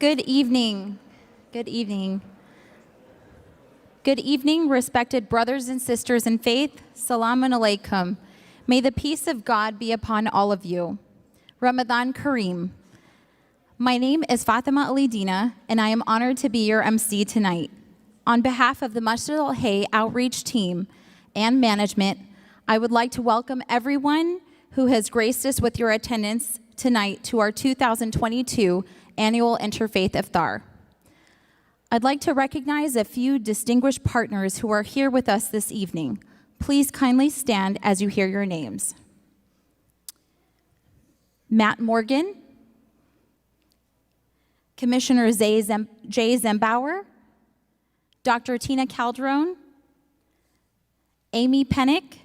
Good evening. Good evening. Good evening, respected brothers and sisters in faith. Salaam alaikum. May the peace of God be upon all of you. Ramadan Kareem. My name is Fatima Alidina, and I am honored to be your MC tonight. On behalf of the Masjid Al Hayy outreach team and management, I would like to welcome everyone who has graced us with your attendance tonight to our 2022 annual Interfaith Iftar. I'd like to recognize a few distinguished partners who are here with us this evening. Please kindly stand as you hear your names. Matt Morgan, Commissioner Jay Zembauer, Dr. Tina Calderon, Amy Pennick,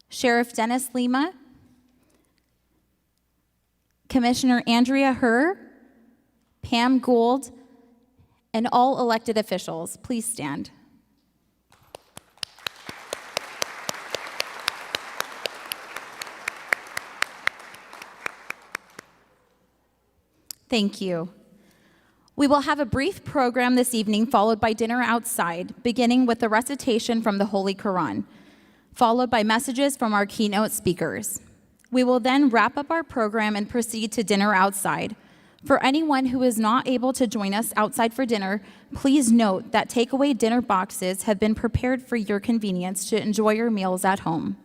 Sheriff Dennis Lima, Commissioner Andrea Herr, Pam Gould, and all elected officials. Please stand. Thank you. We will have a brief program this evening, followed by dinner outside, beginning with the recitation from the Holy Quran, followed by messages from our keynote speakers. We will then wrap up our program and proceed to dinner outside. For anyone who is not able to join us outside for dinner, please note that takeaway dinner boxes have been prepared for your convenience to enjoy your meals at home.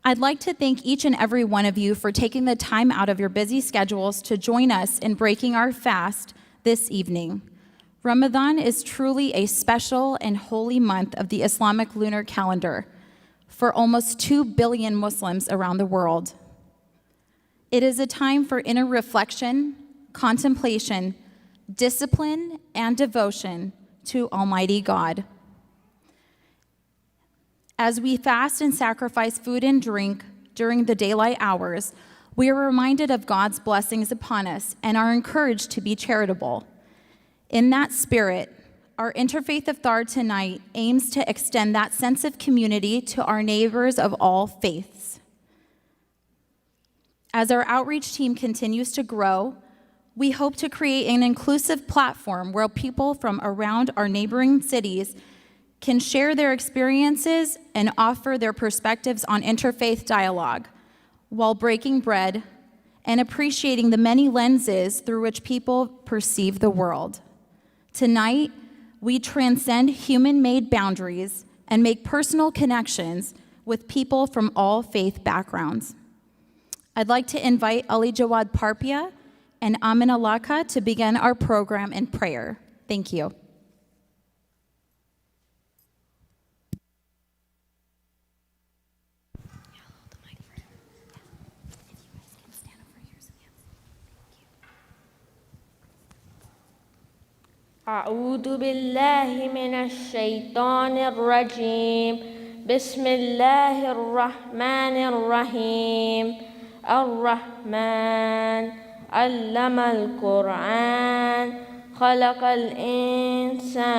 I'd like to thank each and every one of you for taking the time out of your busy schedules to join us in breaking our fast this evening. Ramadan is truly a special and holy month of the Islamic lunar calendar for almost 2 billion Muslims around the world. It is a time for inner reflection, contemplation, discipline, and devotion to Almighty God. As we fast and sacrifice food and drink during the daylight hours, we are reminded of God's blessings upon us and are encouraged to be charitable. In that spirit, our Interfaith Iftar tonight aims to extend that sense of community to our neighbors of all faiths. As our outreach team continues to grow, we hope to create an inclusive platform where people from around our neighboring cities can share their experiences and offer their perspectives on interfaith dialogue while breaking bread and appreciating the many lenses through which people perceive the world. Tonight, we transcend human-made boundaries and make personal connections with people from all faith backgrounds. I'd like to invite Ali Jawad Parpia and Amin Alaka to begin our program in prayer. Thank you. أعوذ بالله من الشيطان الرجيم بسم الله الرحمن الرحيم الرحمن علم القرآن خلق الإنسان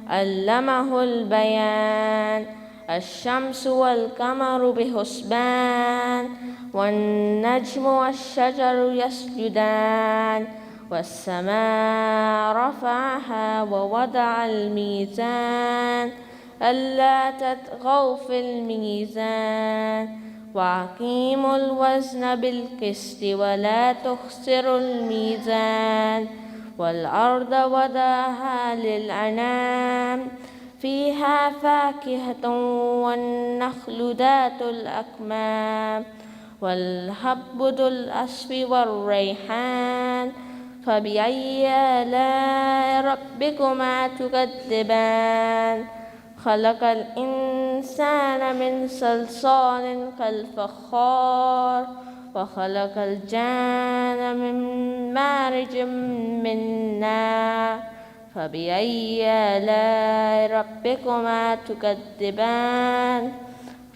علمه البيان الشمس والقمر بحسبان والنجم والشجر يسجدان والسماء رفعها ووضع الميزان ألا تطغوا في الميزان وأقيموا الوزن بالقسط ولا تخسروا الميزان والأرض وضعها للأنام فيها فاكهة والنخل ذات الأكمام والحب ذو العصف والريحان فبأي آلاء ربكما تكذبان خلق الإنسان من صلصال كالفخار وخلق الجان من مارج من نار فبأي آلاء ربكما تكذبان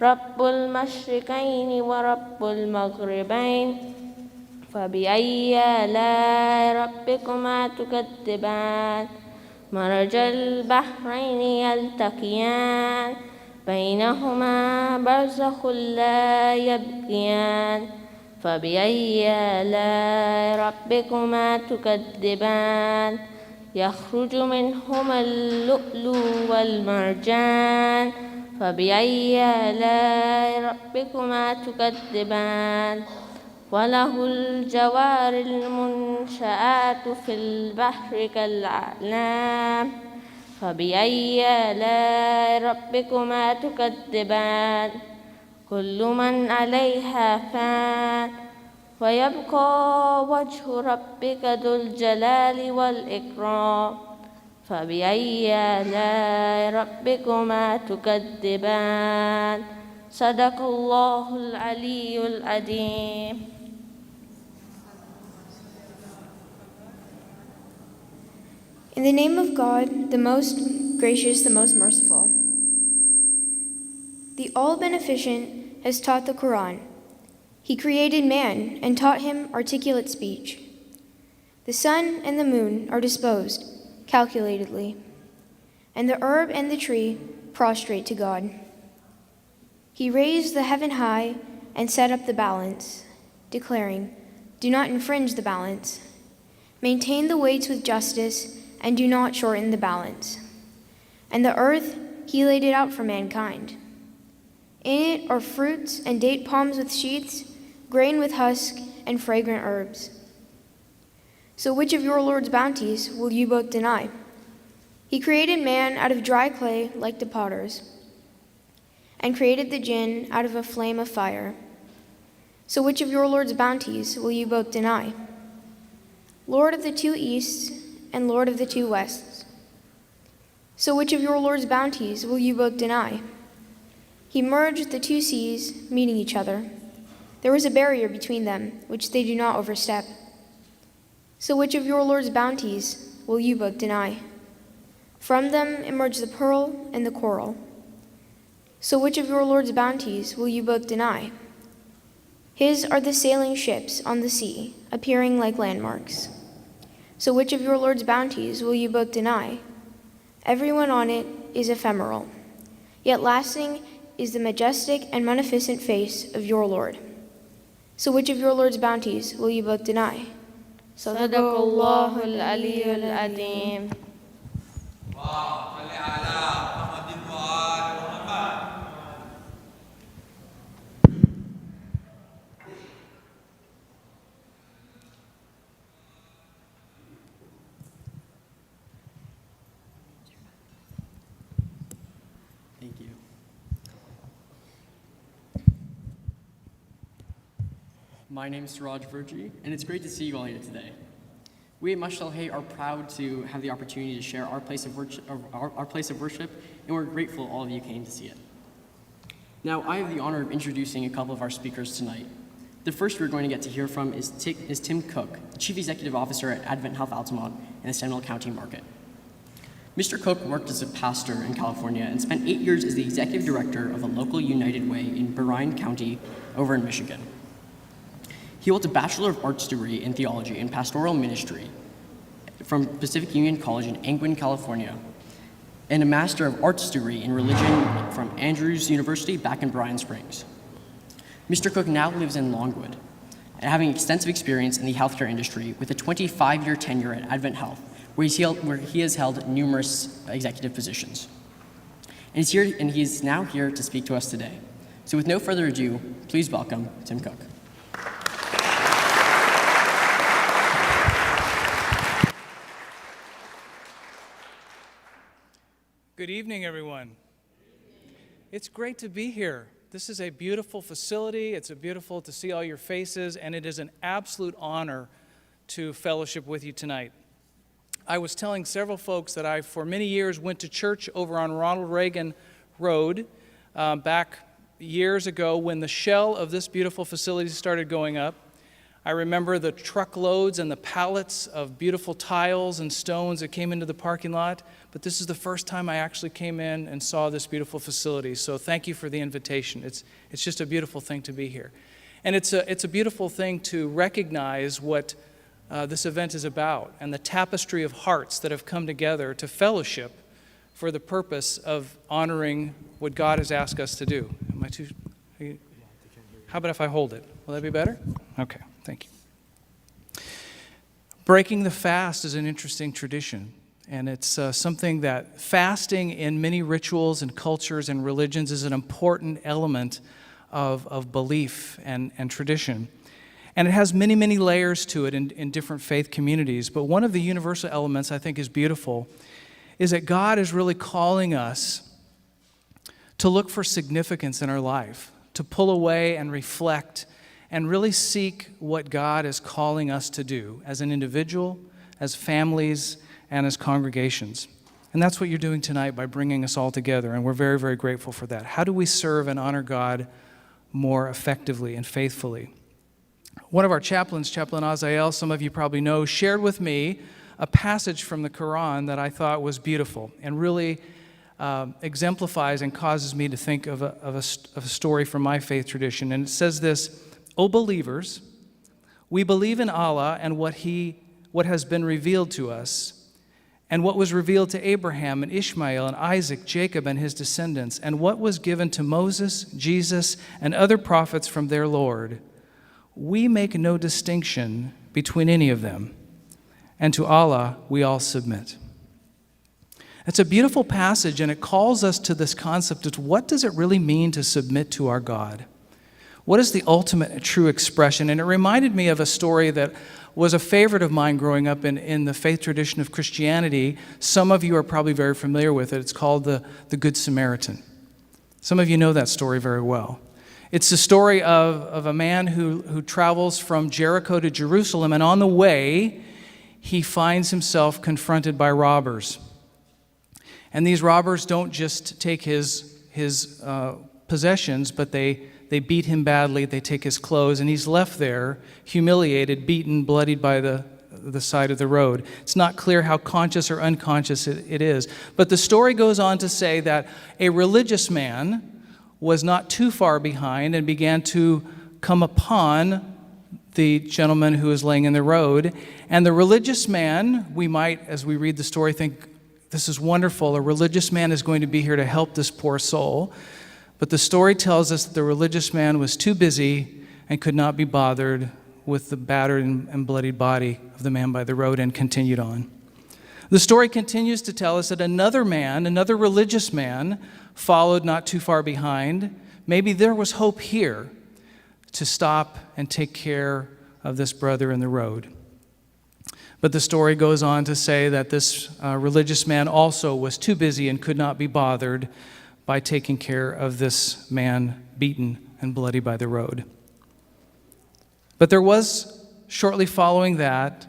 رب المشرقين ورب المغربين فبأي آلاء ربكما تكذبان مرج البحرين يلتقيان بينهما برزخ لا يبغيان فبأي آلاء ربكما تكذبان يخرج منهما اللؤلؤ والمرجان فبأي آلاء ربكما تكذبان وله الجوار المنشآت في البحر كالأعلام فبأي آلاء ربكما تكذبان كل من عليها فان ويبقى وجه ربك ذو الجلال والإكرام فبأي آلاء ربكما تكذبان صدق الله العلي العظيم. In the name of God, the most gracious, the most merciful. The All-Beneficent has taught the Quran. He created man and taught him articulate speech. The sun and the moon are disposed calculatedly, and the herb and the tree prostrate to God. He raised the heaven high and set up the balance, declaring, "Do not infringe the balance. Maintain the weights with justice, and do not shorten the balance." And the earth, he laid it out for mankind. In it are fruits and date palms with sheaths, grain with husk, and fragrant herbs. So which of your Lord's bounties will you both deny? He created man out of dry clay like the potters, and created the jinn out of a flame of fire. So which of your Lord's bounties will you both deny? Lord of the two easts and Lord of the two wests. So which of your Lord's bounties will you both deny? He merged the two seas, meeting each other. There was a barrier between them, which they do not overstep. So which of your Lord's bounties will you both deny? From them emerge the pearl and the coral. So which of your Lord's bounties will you both deny? His are the sailing ships on the sea, appearing like landmarks. So which of your Lord's bounties will you both deny? Everyone on it is ephemeral, yet lasting is the majestic and munificent face of your Lord. So which of your Lord's bounties will you both deny? صدق الله العلي العظيم. Thank you. My name is Suraj Virji, and it's great to see you all here today. We at Masjid Al Hayy are proud to have the opportunity to share our place of worship, and we're grateful all of you came to see it. Now, I have the honor of introducing a couple of our speakers tonight. The first we're going to get to hear from is Tim Cook, the Chief Executive Officer at Advent Health Altamont in the Seminole County Market. Mr. Cook worked as a pastor in California and spent 8 years as the executive director of a local United Way in Bryan County over in Michigan. He holds a Bachelor of Arts degree in theology and pastoral ministry from Pacific Union College in Angwin, California, and a Master of Arts degree in religion from Andrews University back in Bryan Springs. Mr. Cook now lives in Longwood, having extensive experience in the healthcare industry with a 25-year tenure at Advent Health, where he has held numerous executive positions. And he is now here to speak to us today. So with no further ado, please welcome Tim Cook. Good evening, everyone. It's great to be here. This is a beautiful facility. It's beautiful to see all your faces, and it is an absolute honor to fellowship with you tonight. I was telling several folks that I, for many years, went to church over on Ronald Reagan Road back years ago when the shell of this beautiful facility started going up. I remember the truckloads and the pallets of beautiful tiles and stones that came into the parking lot, but this is the first time I actually came in and saw this beautiful facility. So thank you for the invitation. It's just a beautiful thing to be here. And it's a beautiful thing to recognize what this event is about and the tapestry of hearts that have come together to fellowship for the purpose of honoring what God has asked us to do. How about if I hold it? Will that be better? Okay, thank you. Breaking the fast is an interesting tradition, and it's something that fasting in many rituals and cultures and religions is an important element of belief and tradition. And it has many, many layers to it in different faith communities. But one of the universal elements I think is beautiful is that God is really calling us to look for significance in our life, to pull away and reflect and really seek what God is calling us to do as an individual, as families, and as congregations. And that's what you're doing tonight by bringing us all together, and we're very, very grateful for that. How do we serve and honor God more effectively and faithfully? One of our chaplains, Chaplain Azael, some of you probably know, shared with me a passage from the Quran that I thought was beautiful and really exemplifies and causes me to think of a story from my faith tradition. And it says this: "O believers, we believe in Allah and what has been revealed to us, and what was revealed to Abraham and Ishmael and Isaac, Jacob and his descendants, and what was given to Moses, Jesus, and other prophets from their Lord. We make no distinction between any of them, and to Allah we all submit." It's a beautiful passage, and it calls us to this concept of what does it really mean to submit to our God? What is the ultimate true expression? And it reminded me of a story that was a favorite of mine growing up in the faith tradition of Christianity. Some of you are probably very familiar with it. It's called the Good Samaritan. Some of you know that story very well. It's the story of a man who travels from Jericho to Jerusalem, and on the way, he finds himself confronted by robbers. And these robbers don't just take his possessions, but they beat him badly, they take his clothes, and he's left there, humiliated, beaten, bloodied by the side of the road. It's not clear how conscious or unconscious it is. But the story goes on to say that a religious man was not too far behind and began to come upon the gentleman who was laying in the road. And the religious man, we might, as we read the story, think, this is wonderful. A religious man is going to be here to help this poor soul. But the story tells us that the religious man was too busy and could not be bothered with the battered and bloodied body of the man by the road, and continued on. The story continues to tell us that another religious man, followed not too far behind. Maybe there was hope here to stop and take care of this brother in the road. But the story goes on to say that this religious man also was too busy and could not be bothered by taking care of this man beaten and bloody by the road. But there was, shortly following that,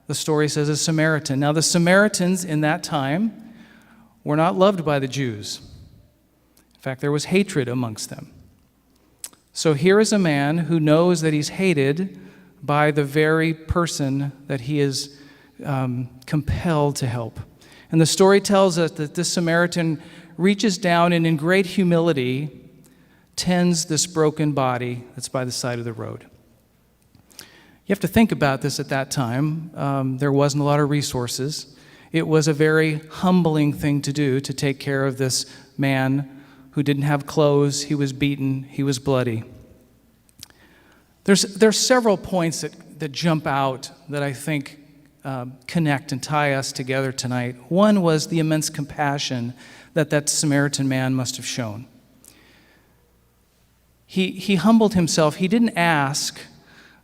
the story says, a Samaritan. Now, the Samaritans in that time were not loved by the Jews. In fact, there was hatred amongst them. So here is a man who knows that he's hated by the very person that he is compelled to help. And the story tells us that this Samaritan reaches down and in great humility tends this broken body that's by the side of the road. You have to think about this at that time. There wasn't a lot of resources. It was a very humbling thing to do, to take care of this man who didn't have clothes. He was beaten. He was bloody. There's several points that jump out that I think connect and tie us together tonight. One was the immense compassion that Samaritan man must have shown. He humbled himself. He didn't ask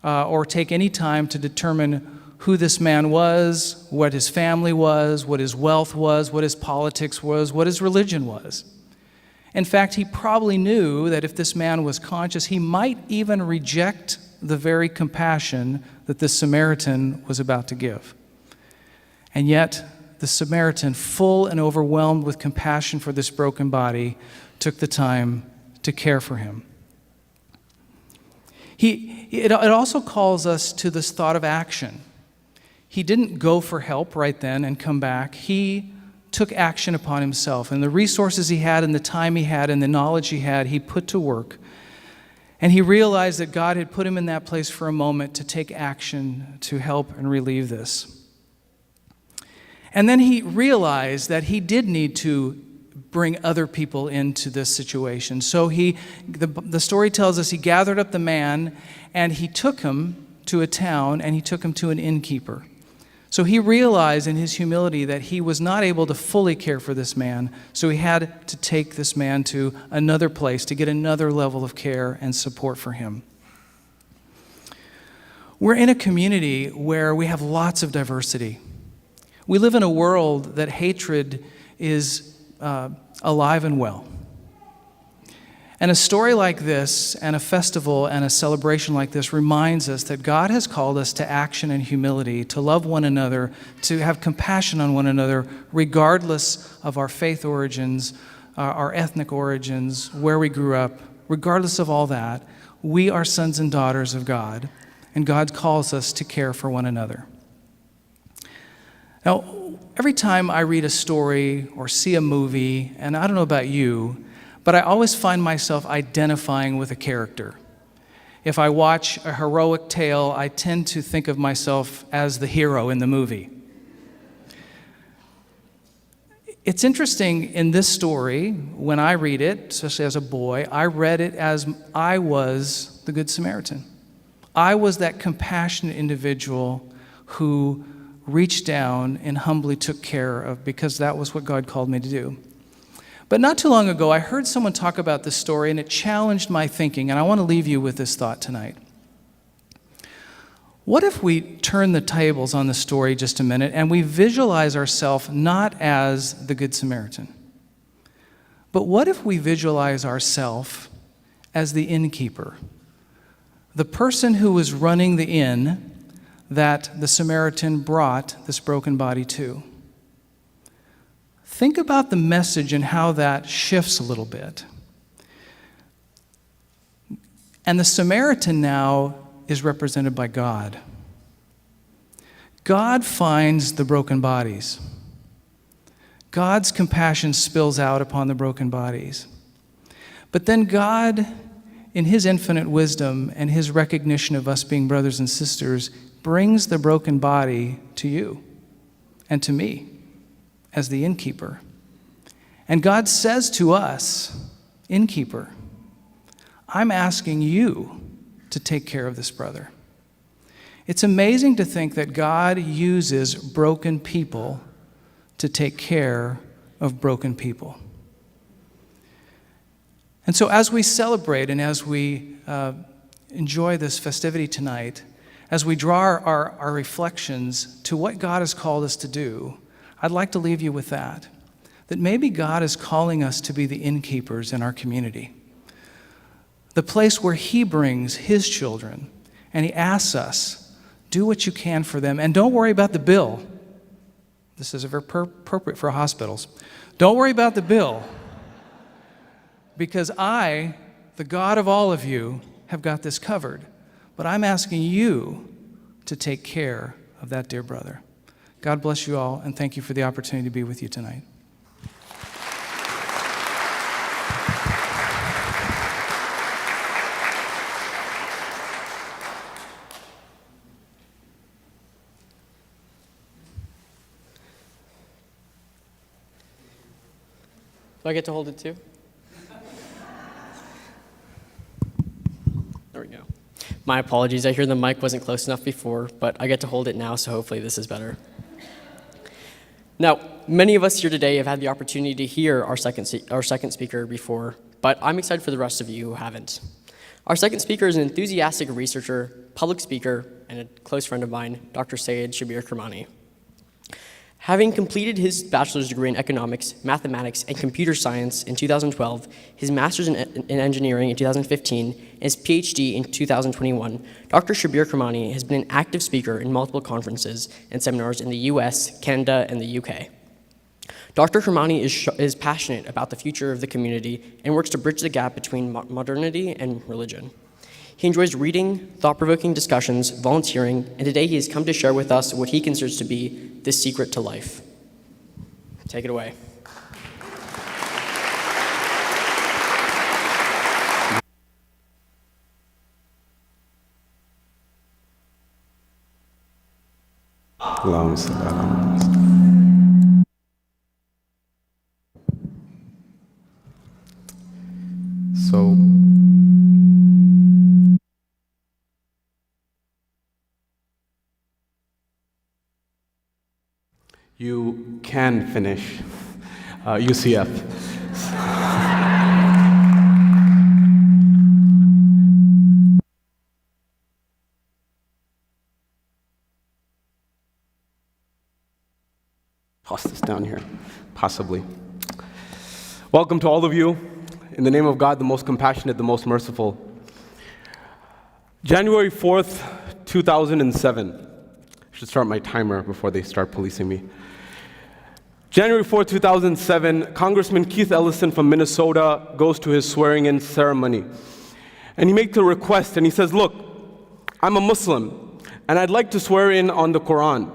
or take any time to determine who this man was, what his family was, what his wealth was, what his politics was, what his religion was. In fact, he probably knew that if this man was conscious, he might even reject the very compassion that this Samaritan was about to give. And yet, the Samaritan, full and overwhelmed with compassion for this broken body, took the time to care for him. It also calls us to this thought of action. He didn't go for help right then and come back. He took action upon himself, and the resources he had and the time he had and the knowledge he had, he put to work. And he realized that God had put him in that place for a moment to take action to help and relieve this. And then he realized that he did need to bring other people into this situation. So the story tells us he gathered up the man and he took him to a town and he took him to an innkeeper. So he realized in his humility that he was not able to fully care for this man, so he had to take this man to another place to get another level of care and support for him. We're in a community where we have lots of diversity. We live in a world that hatred is alive and well. And a story like this, and a festival and a celebration like this reminds us that God has called us to action and humility, to love one another, to have compassion on one another, regardless of our faith origins, our ethnic origins, where we grew up. Regardless of all that, we are sons and daughters of God, and God calls us to care for one another. Now, every time I read a story or see a movie, and I don't know about you, but I always find myself identifying with a character. If I watch a heroic tale, I tend to think of myself as the hero in the movie. It's interesting in this story, when I read it, especially as a boy, I read it as I was the Good Samaritan. I was that compassionate individual who reached down and humbly took care of, because that was what God called me to do. But not too long ago, I heard someone talk about this story, and it challenged my thinking, and I want to leave you with this thought tonight. What if we turn the tables on the story just a minute, and we visualize ourselves not as the Good Samaritan, but what if we visualize ourselves as the innkeeper, the person who was running the inn that the Samaritan brought this broken body to? Think about the message and how that shifts a little bit. And the Samaritan now is represented by God. God finds the broken bodies. God's compassion spills out upon the broken bodies. But then God, in his infinite wisdom and his recognition of us being brothers and sisters, brings the broken body to you and to me as the innkeeper. And God says to us, innkeeper, I'm asking you to take care of this brother. It's amazing to think that God uses broken people to take care of broken people. And so as we celebrate and as we enjoy this festivity tonight, as we draw our reflections to what God has called us to do, I'd like to leave you with that maybe God is calling us to be the innkeepers in our community, the place where he brings his children, and he asks us, do what you can for them, and don't worry about the bill. This is very appropriate for hospitals. Don't worry about the bill, because I, the God of all of you, have got this covered. But I'm asking you to take care of that dear brother. God bless you all, and thank you for the opportunity to be with you tonight. Do I get to hold it too? There we go. My apologies, I hear the mic wasn't close enough before, but I get to hold it now, so hopefully this is better. Now, many of us here today have had the opportunity to hear our second speaker before, but I'm excited for the rest of you who haven't. Our second speaker is an enthusiastic researcher, public speaker, and a close friend of mine, Dr. Syed Shabir Kermani. Having completed his bachelor's degree in economics, mathematics, and computer science in 2012, his master's in engineering in 2015, and his PhD in 2021, Dr. Shabir Kermani has been an active speaker in multiple conferences and seminars in the US, Canada, and the UK. Dr. Kermani is passionate about the future of the community and works to bridge the gap between modernity and religion. He enjoys reading, thought-provoking discussions, volunteering, and today he has come to share with us what he considers to be the secret to life. Take it away. You can finish UCF. Toss this down here, possibly. Welcome to all of you. In the name of God, the most compassionate, the most merciful. January 4th, 2007. I should start my timer before they start policing me. January 4th, 2007, Congressman Keith Ellison from Minnesota goes to his swearing-in ceremony. And he makes a request, and he says, look, I'm a Muslim, and I'd like to swear in on the Quran.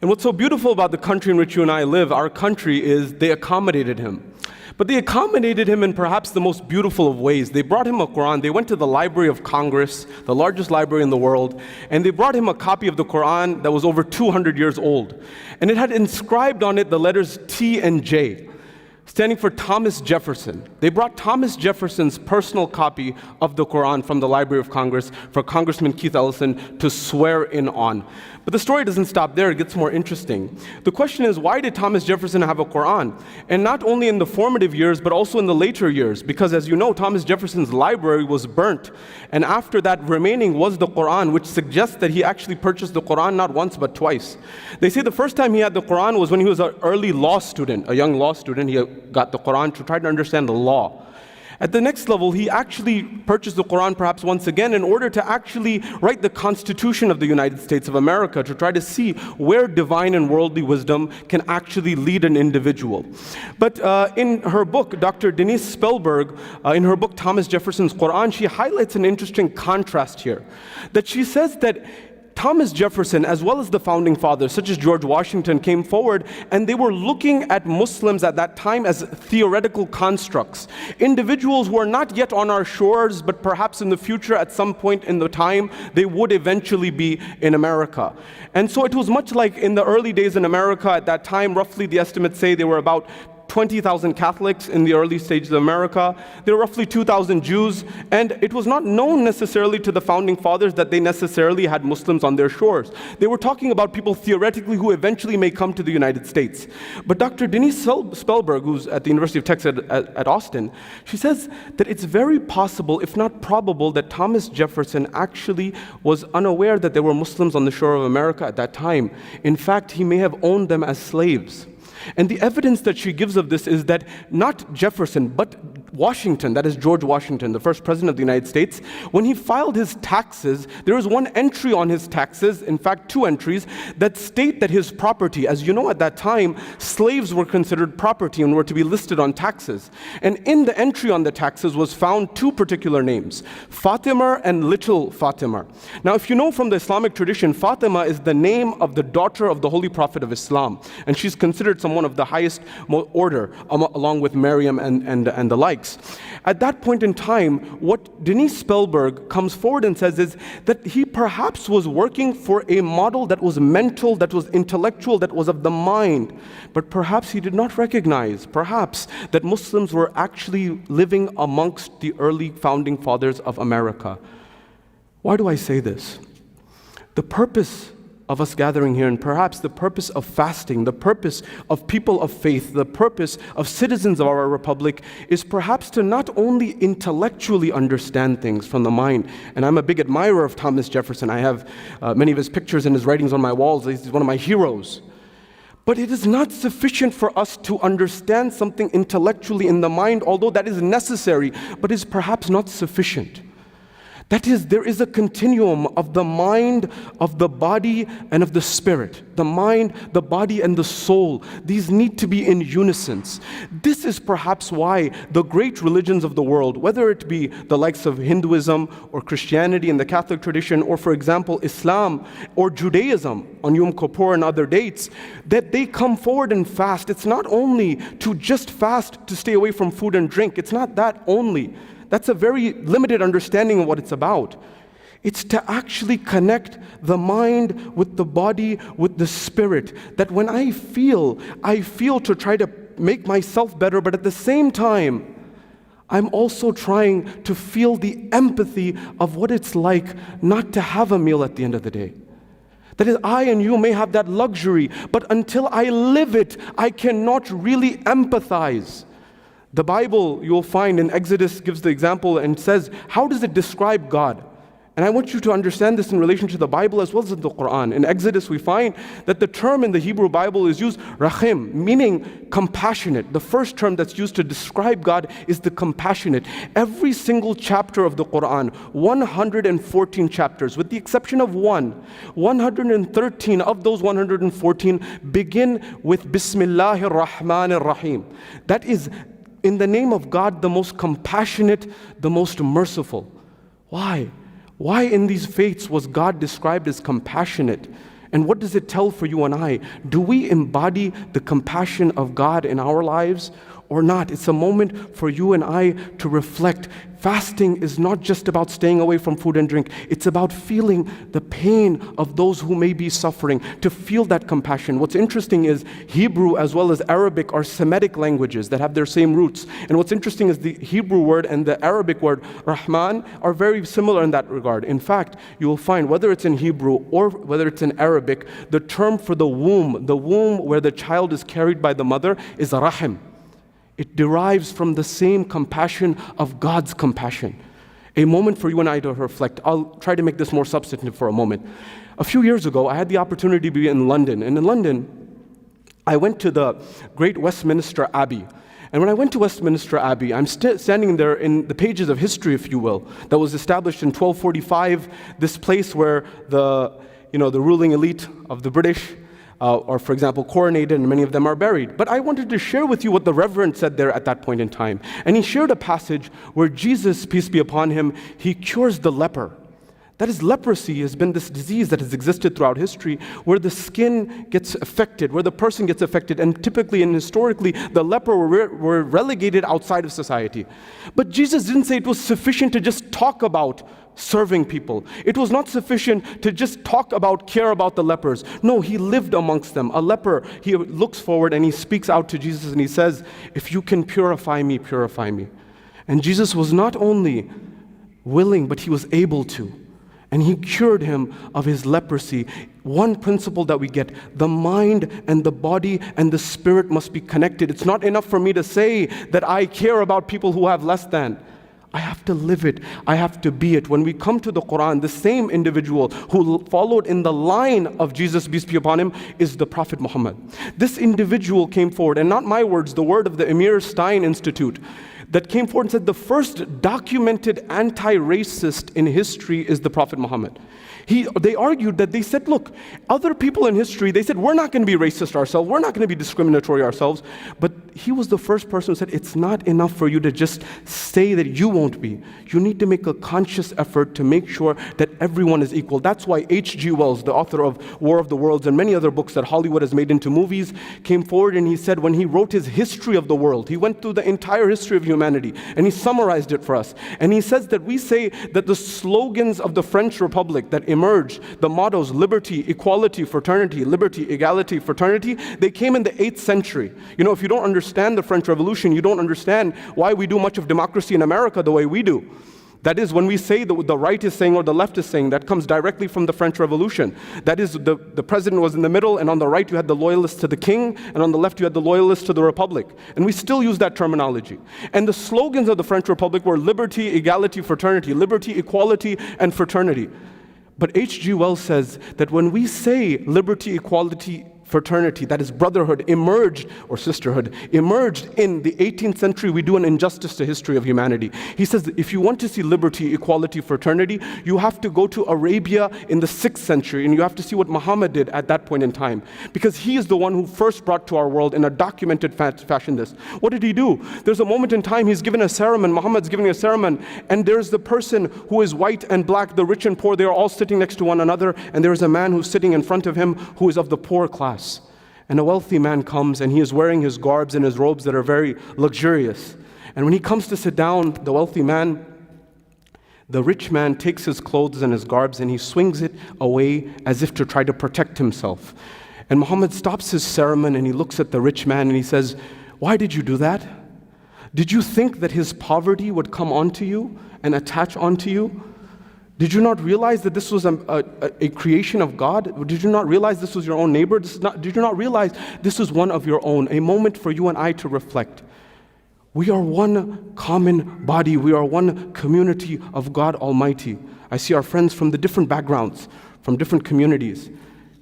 And what's so beautiful about the country in which you and I live, our country, is they accommodated him. But they accommodated him in perhaps the most beautiful of ways. They brought him a Quran. They went to the Library of Congress, the largest library in the world, and they brought him a copy of the Quran that was over 200 years old. And it had inscribed on it the letters T and J, standing for Thomas Jefferson. They brought Thomas Jefferson's personal copy of the Quran from the Library of Congress for Congressman Keith Ellison to swear in on. But the story doesn't stop there, it gets more interesting. The question is, why did Thomas Jefferson have a Quran? And not only in the formative years, but also in the later years, because as you know, Thomas Jefferson's library was burnt. And after that, remaining was the Quran, which suggests that he actually purchased the Quran not once, but twice. They say the first time he had the Quran was when he was an early law student, a young law student. He got the Quran to try to understand the law. At the next level, he actually purchased the Quran perhaps once again in order to actually write the Constitution of the United States of America, to try to see where divine and worldly wisdom can actually lead an individual. But in her book, Dr. Denise Spellberg, in her book Thomas Jefferson's Quran, she highlights an interesting contrast here. That she says that Thomas Jefferson, as well as the founding fathers, such as George Washington, came forward and they were looking at Muslims at that time as theoretical constructs. Individuals who are not yet on our shores, but perhaps in the future, at some point in the time, they would eventually be in America. And so it was much like in the early days in America at that time, roughly the estimates say there were about 20,000 Catholics in the early stages of America. There were roughly 2,000 Jews, and it was not known necessarily to the founding fathers that they necessarily had Muslims on their shores. They were talking about people theoretically who eventually may come to the United States. But Dr. Denise Spellberg, who's at the University of Texas at Austin, she says that it's very possible, if not probable, that Thomas Jefferson actually was unaware that there were Muslims on the shore of America at that time. In fact, he may have owned them as slaves. And the evidence that she gives of this is that not Jefferson, but Washington, that is George Washington, the first president of the United States, when he filed his taxes, there is one entry on his taxes, in fact 2 entries, that state that his property, as you know at that time, slaves were considered property and were to be listed on taxes. And in the entry on the taxes was found 2 particular names, Fatima and Little Fatima. Now if you know from the Islamic tradition, Fatima is the name of the daughter of the Holy Prophet of Islam, and she's considered someone of the highest order, along with Maryam and the likes. At that point in time, what Denise Spellberg comes forward and says is that he perhaps was working for a model that was mental, that was intellectual, that was of the mind, but perhaps he did not recognize, perhaps, that Muslims were actually living amongst the early founding fathers of America. Why do I say this? The purpose of us gathering here, and perhaps the purpose of fasting, the purpose of people of faith, the purpose of citizens of our republic is perhaps to not only intellectually understand things from the mind. And I'm a big admirer of Thomas Jefferson. I have many of his pictures and his writings on my walls. He's one of my heroes. But it is not sufficient for us to understand something intellectually in the mind, although that is necessary, but is perhaps not sufficient. That is, there is a continuum of the mind, of the body, and of the spirit. The mind, the body, and the soul. These need to be in unison. This is perhaps why the great religions of the world, whether it be the likes of Hinduism or Christianity in the Catholic tradition, or for example Islam or Judaism on Yom Kippur and other dates, that they come forward and fast. It's not only to just fast to stay away from food and drink. It's not that only. That's a very limited understanding of what it's about. It's to actually connect the mind with the body, with the spirit. That when I feel to try to make myself better, but at the same time, I'm also trying to feel the empathy of what it's like not to have a meal at the end of the day. That is, I and you may have that luxury, but until I live it, I cannot really empathize. The Bible, you'll find in Exodus, gives the example and says, how does it describe God? And I want you to understand this in relation to the Bible as well as in the Quran. In Exodus, we find that the term in the Hebrew Bible is used, rahim, meaning compassionate. The first term that's used to describe God is the compassionate. Every single chapter of the Quran, 114 chapters, with the exception of one, 113 of those 114 begin with Bismillahir Rahmanir Rahim. That is, in the name of God, the most compassionate, the most merciful. Why? Why in these faiths was God described as compassionate? And what does it tell for you and I? Do we embody the compassion of God in our lives or not? It's a moment for you and I to reflect. Fasting is not just about staying away from food and drink. It's about feeling the pain of those who may be suffering, to feel that compassion. What's interesting is Hebrew as well as Arabic are Semitic languages that have their same roots. And what's interesting is the Hebrew word and the Arabic word Rahman are very similar in that regard. In fact, you will find whether it's in Hebrew or whether it's in Arabic, the term for the womb where the child is carried by the mother is Rahim. It derives from the same compassion of God's compassion. A moment for you and I to reflect. I'll try to make this more substantive for a moment. A few years ago, I had the opportunity to be in London. And in London, I went to the great Westminster Abbey. And when I went to Westminster Abbey, I'm standing there in the pages of history, if you will, that was established in 1245, this place where the ruling elite of the British or for example, coronated, and many of them are buried. But I wanted to share with you what the Reverend said there at that point in time. And he shared a passage where Jesus, peace be upon him, he cures the leper. That is, leprosy has been this disease that has existed throughout history where the skin gets affected, where the person gets affected, and typically and historically, the leper were relegated outside of society. But Jesus didn't say it was sufficient to just talk about serving people. It was not sufficient to just care about the lepers. No, he lived amongst them. A leper, he looks forward and he speaks out to Jesus and he says, if you can purify me, purify me. And Jesus was not only willing, but he was able to. And he cured him of his leprosy. One principle that we get, the mind and the body and the spirit must be connected. It's not enough for me to say that I care about people who have less than. I have to live it. I have to be it. When we come to the Quran, the same individual who followed in the line of Jesus, peace be upon him, is the Prophet Muhammad. This individual came forward, and not my words, the word of the Emir Stein Institute, that came forward and said the first documented anti-racist in history is the Prophet Muhammad. They argued that they said, look, other people in history, they said, we're not going to be racist ourselves, we're not going to be discriminatory ourselves, but he was the first person who said, it's not enough for you to just say that you won't be. You need to make a conscious effort to make sure that everyone is equal. That's why H.G. Wells, the author of War of the Worlds and many other books that Hollywood has made into movies, came forward and he said when he wrote his history of the world, he went through the entire history of humanity and he summarized it for us. And he says that we say that the slogans of the French Republic that emerged, the mottos, liberty, equality, fraternity, liberty, equality, fraternity, they came in the 8th century. You know, if you don't understand the French Revolution, you don't understand why we do much of democracy in America the way we do. That is, when we say that the right is saying or the left is saying, that comes directly from the French Revolution. That is, the president was in the middle, and on the right you had the loyalists to the king, and on the left you had the loyalists to the republic. And we still use that terminology. And the slogans of the French Republic were liberty, equality, fraternity, liberty, equality, and fraternity. But H.G. Wells says that when we say liberty, equality, fraternity, that is brotherhood, emerged, or sisterhood, emerged in the 18th century, we do an injustice to history of humanity. He says that if you want to see liberty, equality, fraternity, you have to go to Arabia in the 6th century, and you have to see what Muhammad did at that point in time. Because he is the one who first brought to our world in a documented fashion this. What did he do? There's a moment in time he's given a sermon, Muhammad's giving a sermon, and there's the person who is white and black, the rich and poor, they are all sitting next to one another, and there's a man who's sitting in front of him who is of the poor class. And a wealthy man comes and he is wearing his garbs and his robes that are very luxurious. And when he comes to sit down, the wealthy man, the rich man takes his clothes and his garbs and he swings it away as if to try to protect himself. And Muhammad stops his sermon and he looks at the rich man and he says, why did you do that? Did you think that his poverty would come onto you and attach onto you? Did you not realize that this was a creation of God? Did you not realize this was your own neighbor? Did you not realize this was one of your own? A moment for you and I to reflect. We are one common body. We are one community of God Almighty. I see our friends from the different backgrounds, from different communities.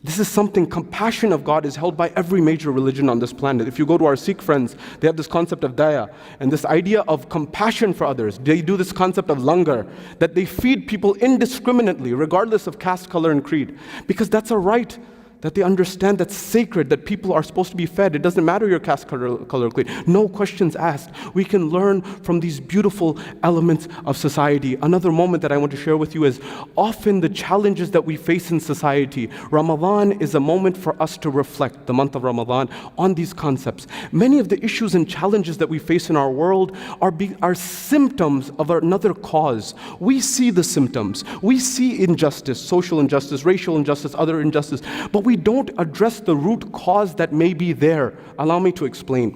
This is something, compassion of God is held by every major religion on this planet. If you go to our Sikh friends, they have this concept of daya, and this idea of compassion for others. They do this concept of langar, that they feed people indiscriminately, regardless of caste, color, and creed. Because that's a right that they understand that's sacred, that people are supposed to be fed. It doesn't matter your caste, color, creed. No questions asked. We can learn from these beautiful elements of society. Another moment that I want to share with you is often the challenges that we face in society. Ramadan is a moment for us to reflect, the month of Ramadan, on these concepts. Many of the issues and challenges that we face in our world are symptoms of another cause. We see the symptoms. We see injustice, social injustice, racial injustice, other injustice, but we don't address the root cause that may be there. Allow me to explain.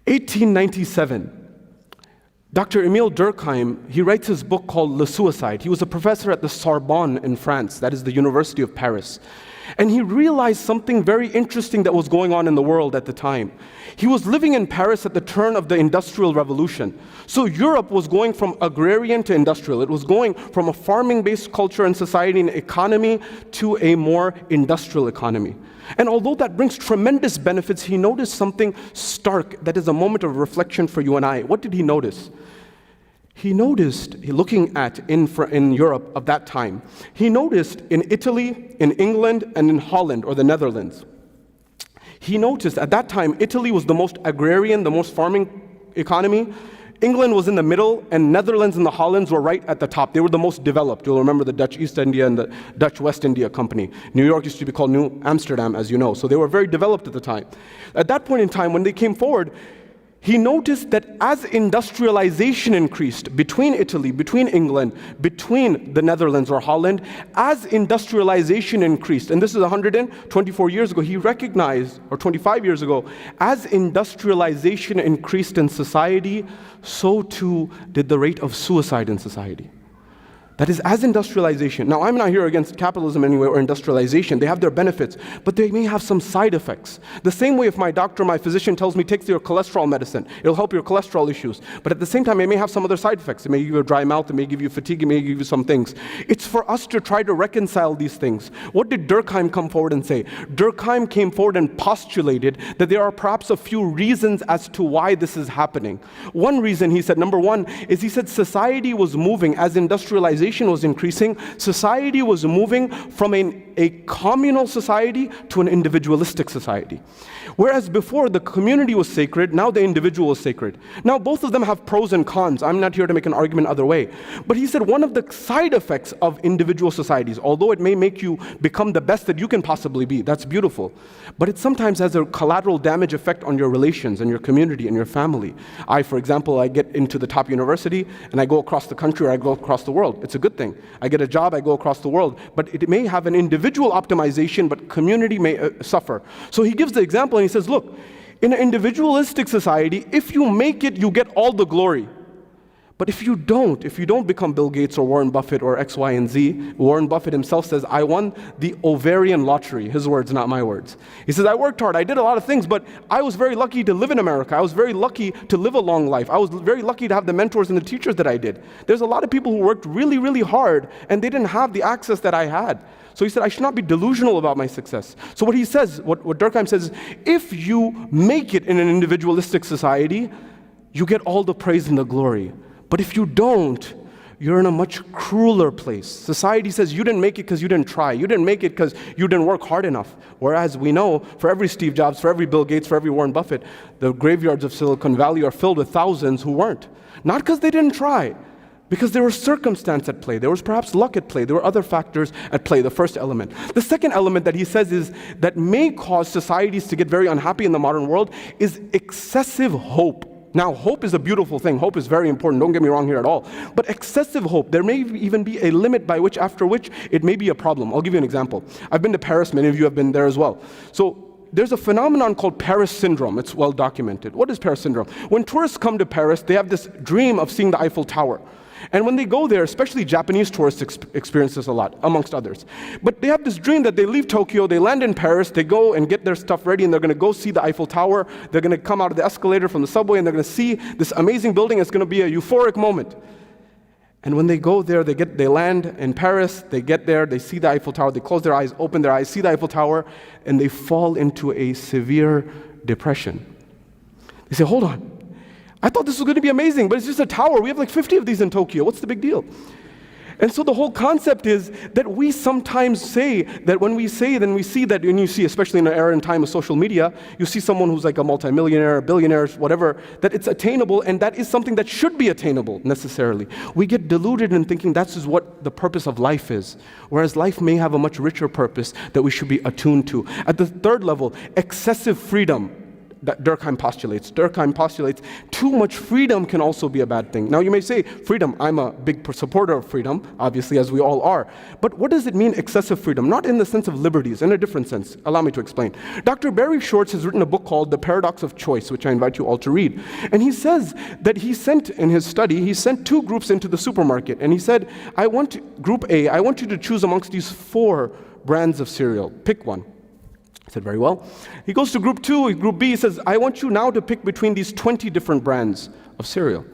1897, Dr. Emile Durkheim, he writes his book called Le Suicide. He was a professor at the Sorbonne in France, that is the University of Paris. And he realized something very interesting that was going on in the world at the time. He was living in Paris at the turn of the Industrial Revolution. So Europe was going from agrarian to industrial. It was going from a farming-based culture and society and economy to a more industrial economy. And although that brings tremendous benefits, he noticed something stark that is a moment of reflection for you and I. What did he notice? He noticed, looking at in Europe of that time, he noticed in Italy, in England, and in Holland, or the Netherlands. He noticed at that time, Italy was the most agrarian, the most farming economy. England was in the middle, and Netherlands and the Hollands were right at the top. They were the most developed. You'll remember the Dutch East India and the Dutch West India Company. New York used to be called New Amsterdam, as you know. So they were very developed at the time. At that point in time, when they came forward, he noticed that as industrialization increased between Italy, between England, between the Netherlands or Holland, as industrialization increased, and this is 124 years ago, he recognized, or 25 years ago, as industrialization increased in society, so too did the rate of suicide in society. That is, as industrialization. Now, I'm not here against capitalism anyway or industrialization. They have their benefits, but they may have some side effects. The same way if my doctor, my physician tells me take your cholesterol medicine, it'll help your cholesterol issues. But at the same time, it may have some other side effects. It may give you a dry mouth, it may give you fatigue, it may give you some things. It's for us to try to reconcile these things. What did Durkheim come forward and say? Durkheim came forward and postulated that there are perhaps a few reasons as to why this is happening. One reason, he said, number one, is he said society was moving as industrialization was increasing, society was moving from a communal society to an individualistic society. Whereas before the community was sacred, now the individual is sacred. Now both of them have pros and cons. I'm not here to make an argument other way. But he said one of the side effects of individual societies, although it may make you become the best that you can possibly be, that's beautiful, but it sometimes has a collateral damage effect on your relations and your community and your family. For example, I get into the top university and I go across the country or I go across the world. It's a good thing. I get a job, I go across the world. But it may have an individual optimization, but community may suffer. So he gives the example and he says, look, in an individualistic society, if you make it, you get all the glory. But if you don't become Bill Gates or Warren Buffett or X, Y, and Z, Warren Buffett himself says, I won the ovarian lottery. His words, not my words. He says, I worked hard, I did a lot of things, but I was very lucky to live in America. I was very lucky to live a long life. I was very lucky to have the mentors and the teachers that I did. There's a lot of people who worked really, really hard, and they didn't have the access that I had. So he said, I should not be delusional about my success. So what he says, what Durkheim says is, if you make it in an individualistic society, you get all the praise and the glory. But if you don't, you're in a much crueler place. Society says you didn't make it because you didn't try. You didn't make it because you didn't work hard enough. Whereas we know for every Steve Jobs, for every Bill Gates, for every Warren Buffett, the graveyards of Silicon Valley are filled with thousands who weren't. Not because they didn't try, because there was circumstance at play. There was perhaps luck at play. There were other factors at play, the first element. The second element that he says is that may cause societies to get very unhappy in the modern world is excessive hope. Now, hope is a beautiful thing. Hope is very important. Don't get me wrong here at all. But excessive hope, there may even be a limit by which, after which, it may be a problem. I'll give you an example. I've been to Paris. Many of you have been there as well. So there's a phenomenon called Paris syndrome. It's well documented. What is Paris syndrome? When tourists come to Paris, they have this dream of seeing the Eiffel Tower. And when they go there, especially Japanese tourists experience this a lot, amongst others. But they have this dream that they leave Tokyo, they land in Paris, they go and get their stuff ready, and they're going to go see the Eiffel Tower. They're going to come out of the escalator from the subway, and they're going to see this amazing building. It's going to be a euphoric moment. And when they go there, they land in Paris, they get there, they see the Eiffel Tower, they close their eyes, open their eyes, see the Eiffel Tower, and they fall into a severe depression. They say, hold on. I thought this was going to be amazing, but it's just a tower. We have like 50 of these in Tokyo. What's the big deal? And so the whole concept is that we sometimes say that when we say, then we see that when you see, especially in an era and time of social media, you see someone who's like a multimillionaire, a billionaire, whatever, that it's attainable, and that is something that should be attainable necessarily. We get deluded in thinking that's just what the purpose of life is, whereas life may have a much richer purpose that we should be attuned to. At the third level, excessive freedom that Durkheim postulates. Durkheim postulates too much freedom can also be a bad thing. Now you may say, freedom, I'm a big supporter of freedom, obviously, as we all are. But what does it mean, excessive freedom? Not in the sense of liberties, in a different sense. Allow me to explain. Dr. Barry Schwartz has written a book called The Paradox of Choice, which I invite you all to read. And he says that in his study, he sent two groups into the supermarket. And he said, Group A, I want you to choose amongst these 4 brands of cereal. Pick one. I said, very well. He goes to group 2, group B, he says, I want you now to pick between these 20 different brands of cereal.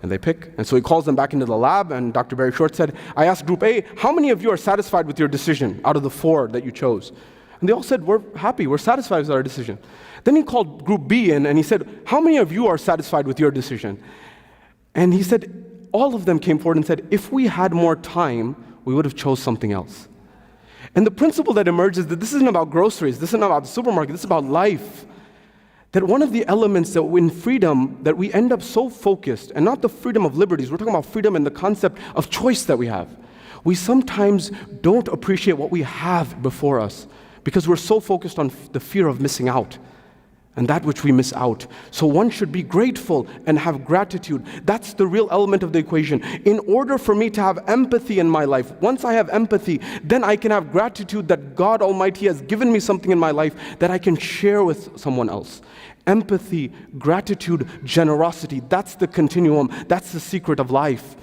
And they pick. And so he calls them back into the lab, and Dr. Barry Short said, I asked group A, how many of you are satisfied with your decision out of the 4 that you chose? And they all said, we're happy, we're satisfied with our decision. Then he called group B in, and he said, how many of you are satisfied with your decision? And he said, all of them came forward and said, if we had more time, we would have chose something else. And the principle that emerges that this isn't about groceries, this isn't about the supermarket, this is about life. That one of the elements that in freedom, that we end up so focused, and not the freedom of liberties, we're talking about freedom and the concept of choice that we have. We sometimes don't appreciate what we have before us because we're so focused on the fear of missing out and that which we miss out. So one should be grateful and have gratitude. That's the real element of the equation. In order for me to have empathy in my life, once I have empathy, then I can have gratitude that God Almighty has given me something in my life that I can share with someone else. Empathy, gratitude, generosity, that's the continuum, that's the secret of life.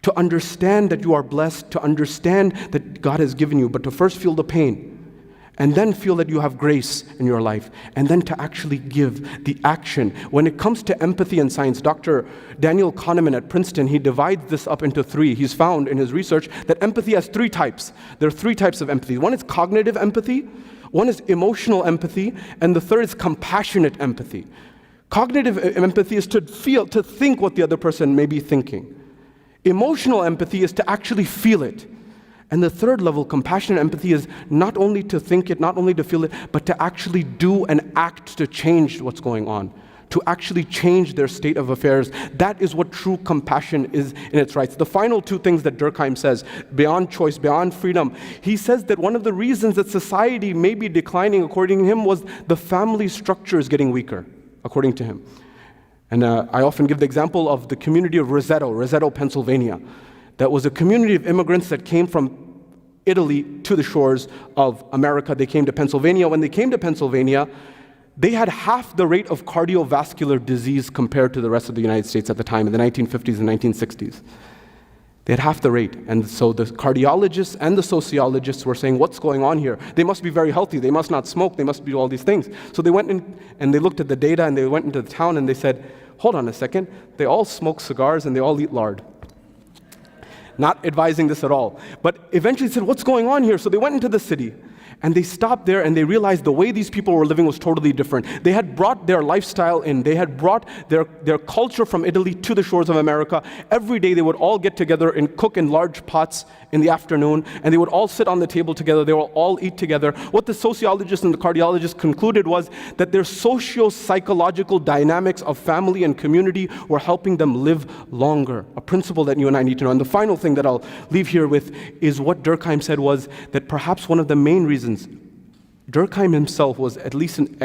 To understand that you are blessed, to understand that God has given you, but to first feel the pain, and then feel that you have grace in your life, and then to actually give the action. When it comes to empathy and science, Dr. Daniel Kahneman at Princeton, he divides this up into 3. He's found in his research that empathy has 3 types. There are 3 types of empathy. One is cognitive empathy, one is emotional empathy, and the third is compassionate empathy. Cognitive empathy is to think what the other person may be thinking. Emotional empathy is to actually feel it. And the third level, compassionate empathy, is not only to think it, not only to feel it, but to actually do and act to change what's going on, to actually change their state of affairs. That is what true compassion is in its rights. The final 2 things that Durkheim says, beyond choice, beyond freedom, he says that one of the reasons that society may be declining, according to him, was the family structure is getting weaker, according to him. And I often give the example of the community of Roseto, Pennsylvania. That was a community of immigrants that came from Italy to the shores of America. They came to Pennsylvania. When they came to Pennsylvania, they had half the rate of cardiovascular disease compared to the rest of the United States at the time, in the 1950s and 1960s. They had half the rate. And so the cardiologists and the sociologists were saying, what's going on here? They must be very healthy. They must not smoke. They must do all these things. So they went in and they looked at the data, and they went into the town and they said, hold on a second. They all smoke cigars and they all eat lard. Not advising this at all. But eventually said, what's going on here? So they went into the city. And they stopped there and they realized the way these people were living was totally different. They had brought their lifestyle in. They had brought their culture from Italy to the shores of America. Every day they would all get together and cook in large pots in the afternoon, and they would all sit on the table together. They would all eat together. What the sociologists and the cardiologists concluded was that their socio-psychological dynamics of family and community were helping them live longer, a principle that you and I need to know. And the final thing that I'll leave here with is what Durkheim said was that perhaps one of the main reasons Durkheim himself was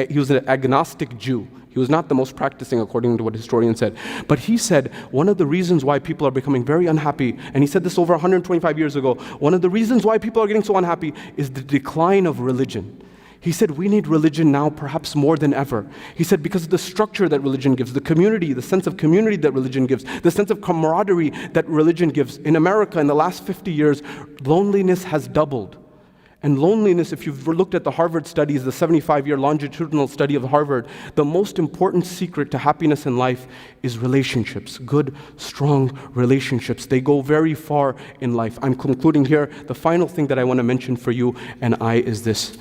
he was an agnostic Jew. He was not the most practicing, according to what historians said. But he said one of the reasons why people are becoming very unhappy, and he said this over 125 years ago, one of the reasons why people are getting so unhappy is the decline of religion. He said, we need religion now perhaps more than ever. He said, because of the structure that religion gives, the community, the sense of community that religion gives, the sense of camaraderie that religion gives. In America, in the last 50 years, loneliness has doubled. And loneliness, if you've looked at the Harvard studies, the 75-year longitudinal study of Harvard, the most important secret to happiness in life is relationships, good, strong relationships. They go very far in life. I'm concluding here. The final thing that I want to mention for you and I is this.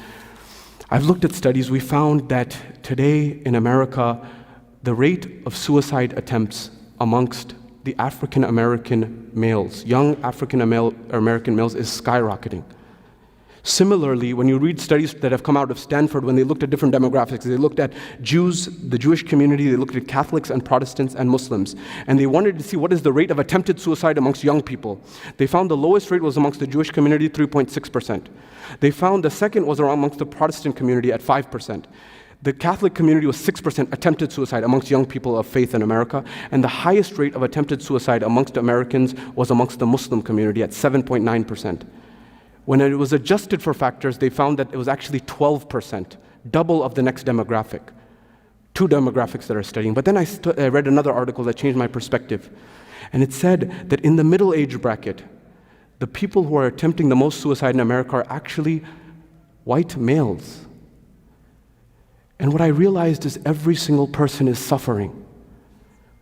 I've looked at studies. We found that today in America, the rate of suicide attempts amongst the African American males, young African American males, is skyrocketing. Similarly, when you read studies that have come out of Stanford, when they looked at different demographics, they looked at Jews, the Jewish community, they looked at Catholics and Protestants and Muslims, and they wanted to see what is the rate of attempted suicide amongst young people. They found the lowest rate was amongst the Jewish community, 3.6%. They found the second was around amongst the Protestant community at 5%. The Catholic community was 6% attempted suicide amongst young people of faith in America, and the highest rate of attempted suicide amongst Americans was amongst the Muslim community at 7.9%. When it was adjusted for factors, they found that it was actually 12%, double of the next demographic. Two demographics that are studying. But then I read another article that changed my perspective. And it said that in the middle age bracket, the people who are attempting the most suicide in America are actually white males. And what I realized is every single person is suffering.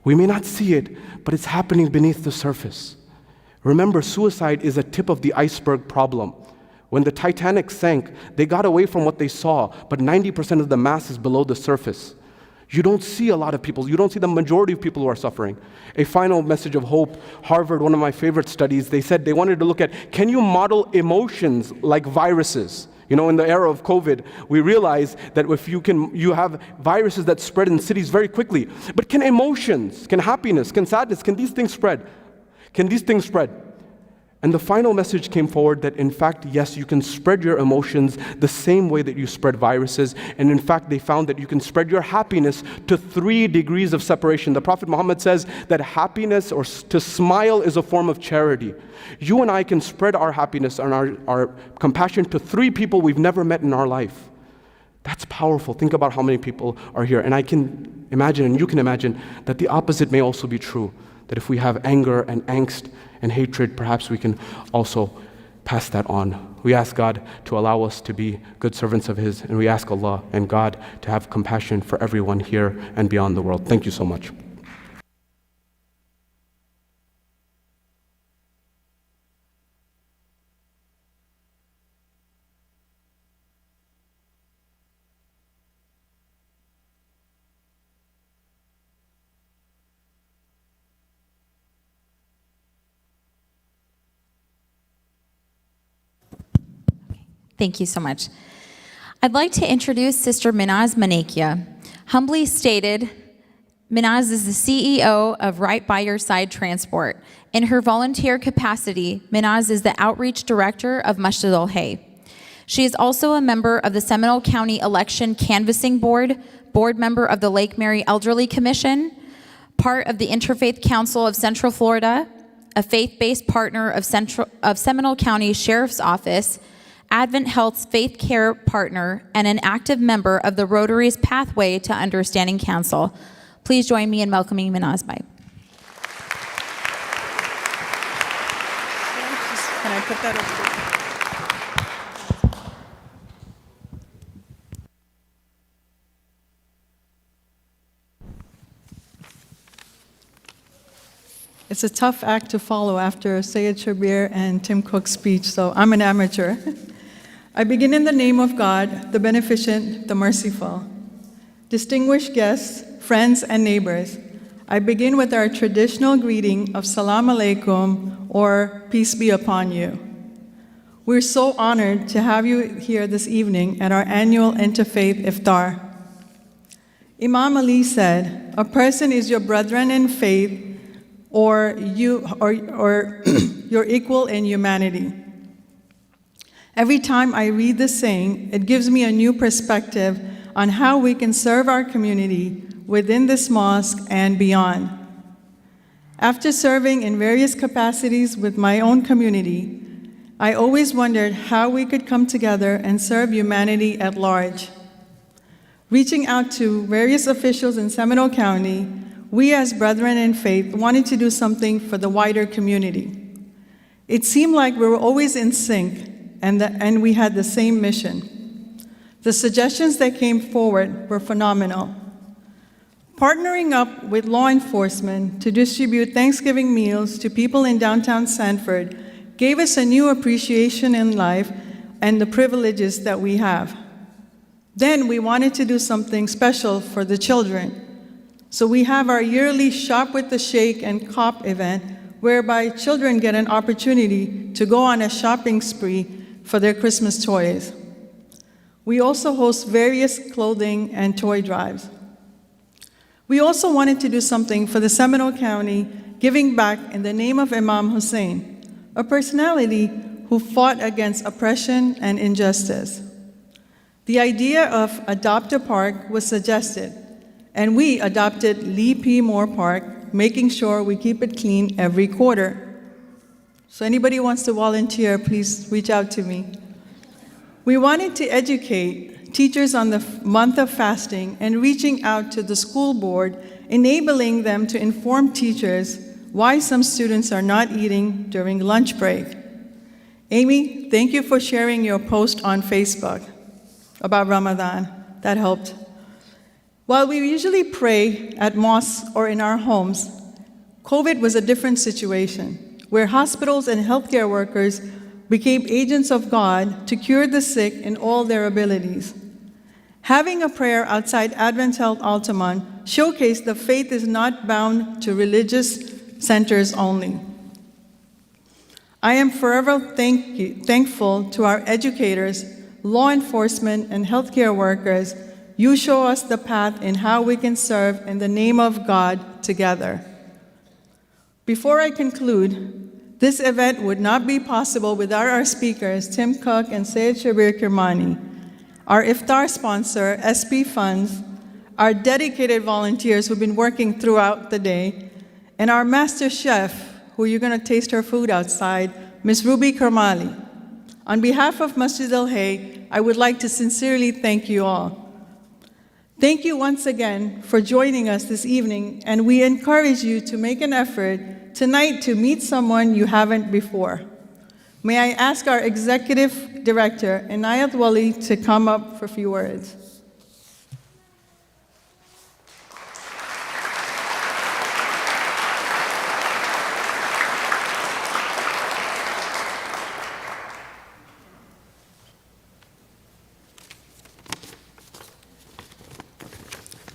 We may not see it, but it's happening beneath the surface. Remember, suicide is a tip of the iceberg problem. When the Titanic sank, they got away from what they saw, but 90% of the mass is below the surface. You don't see a lot of people. You don't see the majority of people who are suffering. A final message of hope. Harvard, one of my favorite studies, they said they wanted to look at, can you model emotions like viruses? You know, in the era of COVID, we realize that if you have viruses that spread in cities very quickly. But can emotions, can happiness, can sadness, can these things spread? Can these things spread? And the final message came forward that, in fact, yes, you can spread your emotions the same way that you spread viruses. And in fact, they found that you can spread your happiness to 3 degrees of separation. The Prophet Muhammad says that happiness, or to smile, is a form of charity. You and I can spread our happiness and our compassion to 3 people we've never met in our life. That's powerful. Think about how many people are here. And I can imagine, and you can imagine, that the opposite may also be true. That if we have anger and angst and hatred, perhaps we can also pass that on. We ask God to allow us to be good servants of His, and we ask Allah and God to have compassion for everyone here and beyond the world. Thank you so much. Thank you so much. I'd like to introduce Sister Minaz Manakia. Humbly stated, Minaz is the CEO of Right By Your Side Transport. In her volunteer capacity, Minaz is the Outreach Director of Masjid Al Hayy. She is also a member of the Seminole County Election Canvassing Board, board member of the Lake Mary Elderly Commission, part of the Interfaith Council of Central Florida, a faith-based partner of Seminole County Sheriff's Office, Advent Health's Faith Care Partner, and an active member of the Rotary's Pathway to Understanding Council. Please join me in welcoming Minaz Bai. Can I put that over? It's a tough act to follow after Sayed Shabir and Tim Cook's speech, so I'm an amateur. I begin in the name of God, the Beneficent, the Merciful. Distinguished guests, friends, and neighbors, I begin with our traditional greeting of Salaam Alaikum, or peace be upon you. We're so honored to have you here this evening at our annual Interfaith Iftar. Imam Ali said, a person is your brethren in faith or your equal in humanity. Every time I read this saying, it gives me a new perspective on how we can serve our community within this mosque and beyond. After serving in various capacities with my own community, I always wondered how we could come together and serve humanity at large. Reaching out to various officials in Seminole County, we as brethren in faith wanted to do something for the wider community. It seemed like we were always in sync and we had the same mission. The suggestions that came forward were phenomenal. Partnering up with law enforcement to distribute Thanksgiving meals to people in downtown Sanford gave us a new appreciation in life and the privileges that we have. Then we wanted to do something special for the children. So we have our yearly Shop with the Sheikh and COP event, whereby children get an opportunity to go on a shopping spree for their Christmas toys. We also host various clothing and toy drives. We also wanted to do something for the Seminole County, giving back in the name of Imam Hussein, a personality who fought against oppression and injustice. The idea of Adopt a Park was suggested, and we adopted Lee P. Moore Park, making sure we keep it clean every quarter. So anybody wants to volunteer, please reach out to me. We wanted to educate teachers on the month of fasting and reaching out to the school board, enabling them to inform teachers why some students are not eating during lunch break. Amy, thank you for sharing your post on Facebook about Ramadan. That helped. While we usually pray at mosques or in our homes, COVID was a different situation, where hospitals and healthcare workers became agents of God to cure the sick in all their abilities. Having a prayer outside Advent Health Altamont showcased the faith is not bound to religious centers only. I am forever thankful to our educators, law enforcement, and healthcare workers. You show us the path in how we can serve in the name of God together. Before I conclude, this event would not be possible without our speakers, Tim Cook and Sayed Shabir Kirmani, our Iftar sponsor, SP Funds, our dedicated volunteers who've been working throughout the day, and our master chef, who you're going to taste her food outside, Ms. Ruby Karmali. On behalf of Masjid Al Hayy, I would like to sincerely thank you all. Thank you once again for joining us this evening, and we encourage you to make an effort tonight to meet someone you haven't before. May I ask our Executive Director, Inayat Wali, to come up for a few words.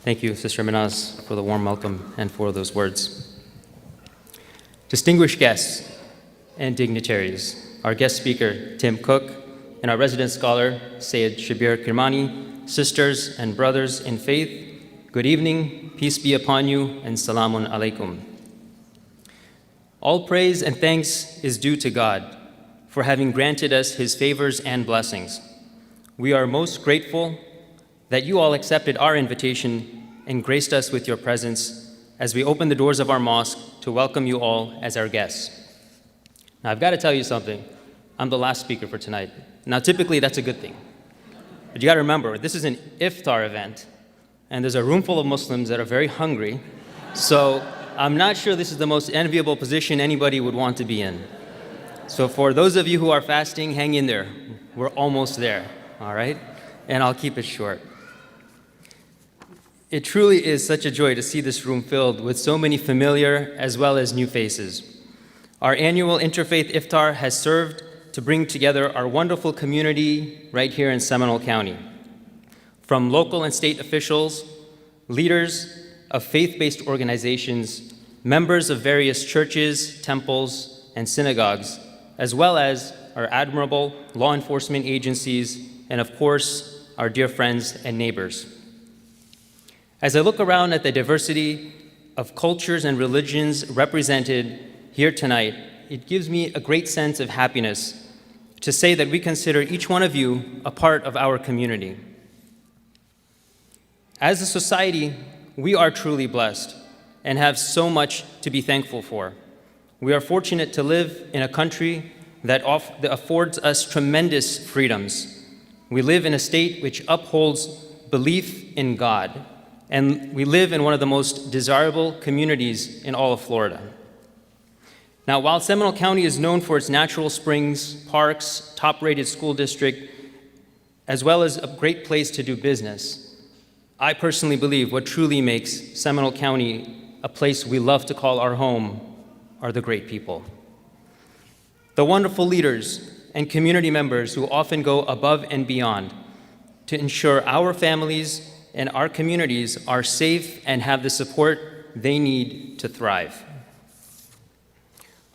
Thank you, Sister Minaz, for the warm welcome and for those words. Distinguished guests and dignitaries, our guest speaker, Tim Cook, and our resident scholar, Sayed Shabir Kirmani, sisters and brothers in faith, good evening, peace be upon you, and salamun alaikum. All praise and thanks is due to God for having granted us his favors and blessings. We are most grateful that you all accepted our invitation and graced us with your presence as we open the doors of our mosque to welcome you all as our guests. Now, I've got to tell you something. I'm the last speaker for tonight. Now, typically, that's a good thing. But you got to remember, this is an iftar event, and there's a room full of Muslims that are very hungry, so I'm not sure this is the most enviable position anybody would want to be in. So for those of you who are fasting, hang in there. We're almost there, all right? And I'll keep it short. It truly is such a joy to see this room filled with so many familiar as well as new faces. Our annual Interfaith Iftar has served to bring together our wonderful community right here in Seminole County. From local and state officials, leaders of faith-based organizations, members of various churches, temples, and synagogues, as well as our admirable law enforcement agencies, and of course, our dear friends and neighbors. As I look around at the diversity of cultures and religions represented here tonight, it gives me a great sense of happiness to say that we consider each one of you a part of our community. As a society, we are truly blessed and have so much to be thankful for. We are fortunate to live in a country that affords us tremendous freedoms. We live in a state which upholds belief in God, and we live in one of the most desirable communities in all of Florida. Now, while Seminole County is known for its natural springs, parks, top-rated school district, as well as a great place to do business, I personally believe what truly makes Seminole County a place we love to call our home are the great people. The wonderful leaders and community members who often go above and beyond to ensure our families and our communities are safe and have the support they need to thrive.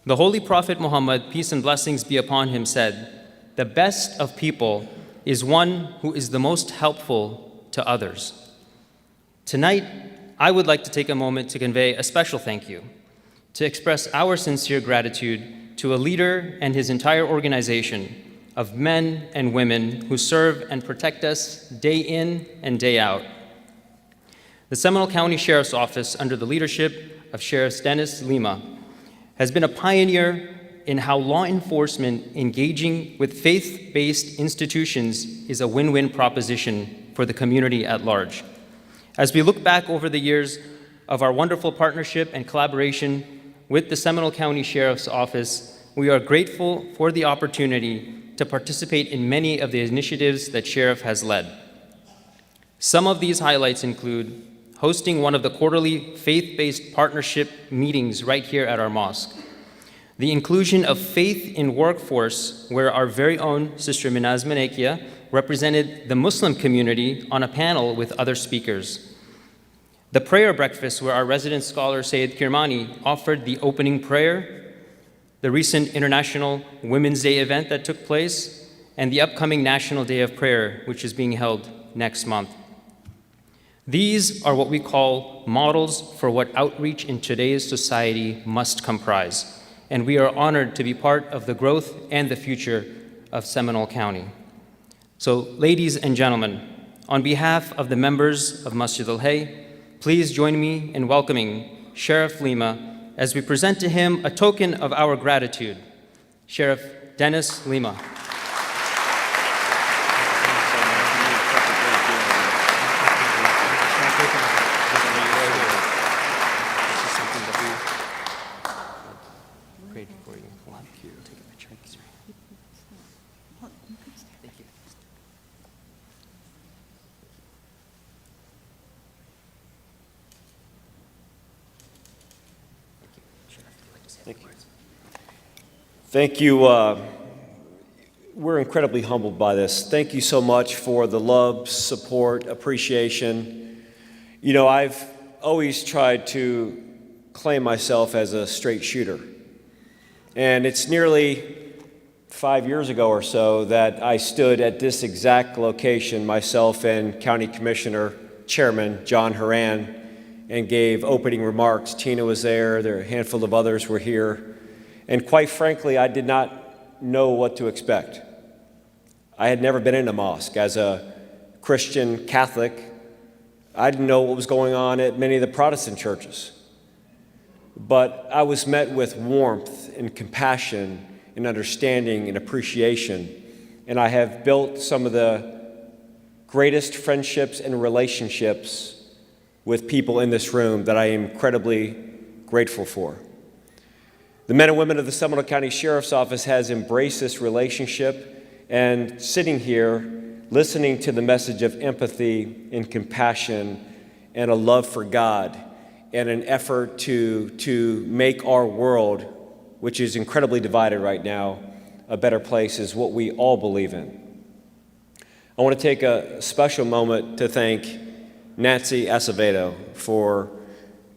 The Holy Prophet Muhammad, peace and blessings be upon him, said, "The best of people is one who is the most helpful to others." Tonight, I would like to take a moment to convey a special thank you, to express our sincere gratitude to a leader and his entire organization of men and women who serve and protect us day in and day out. The Seminole County Sheriff's Office, under the leadership of Sheriff Dennis Lima, has been a pioneer in how law enforcement engaging with faith-based institutions is a win-win proposition for the community at large. As we look back over the years of our wonderful partnership and collaboration with the Seminole County Sheriff's Office, we are grateful for the opportunity to participate in many of the initiatives that Sheriff has led. Some of these highlights include hosting one of the quarterly faith-based partnership meetings right here at our mosque, the inclusion of faith in workforce, where our very own Sister Minaz Manekia represented the Muslim community on a panel with other speakers, the prayer breakfast, where our resident scholar Sayyid Kirmani offered the opening prayer, the recent International Women's Day event that took place, and the upcoming National Day of Prayer, which is being held next month. These are what we call models for what outreach in today's society must comprise, and we are honored to be part of the growth and the future of Seminole County. So, ladies and gentlemen, on behalf of the members of Masjid Al Hayy, please join me in welcoming Sheriff Lima as we present to him a token of our gratitude. Sheriff Dennis Lima. Thank you. We're incredibly humbled by this. Thank you so much for the love, support, appreciation. You know, I've always tried to claim myself as a straight shooter. And it's nearly 5 years ago or so that I stood at this exact location, myself and County Commissioner Chairman John Horan, and gave opening remarks. Tina was there, a handful of others were here. And quite frankly, I did not know what to expect. I had never been in a mosque. As a Christian Catholic, I didn't know what was going on at many of the Protestant churches. But I was met with warmth and compassion and understanding and appreciation. And I have built some of the greatest friendships and relationships with people in this room that I am incredibly grateful for. The men and women of the Seminole County Sheriff's Office has embraced this relationship, and sitting here, listening to the message of empathy and compassion and a love for God and an effort to make our world, which is incredibly divided right now, a better place is what we all believe in. I want to take a special moment to thank Nancy Acevedo for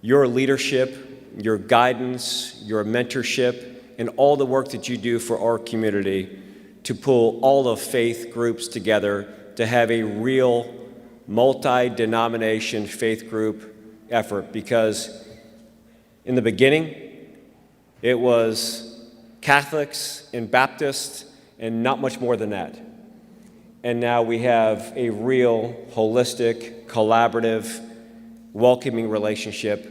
your leadership, your guidance, your mentorship, and all the work that you do for our community to pull all the faith groups together to have a real multi-denomination faith group effort. Because in the beginning, it was Catholics and Baptists and not much more than that. And now we have a real holistic, collaborative, welcoming relationship,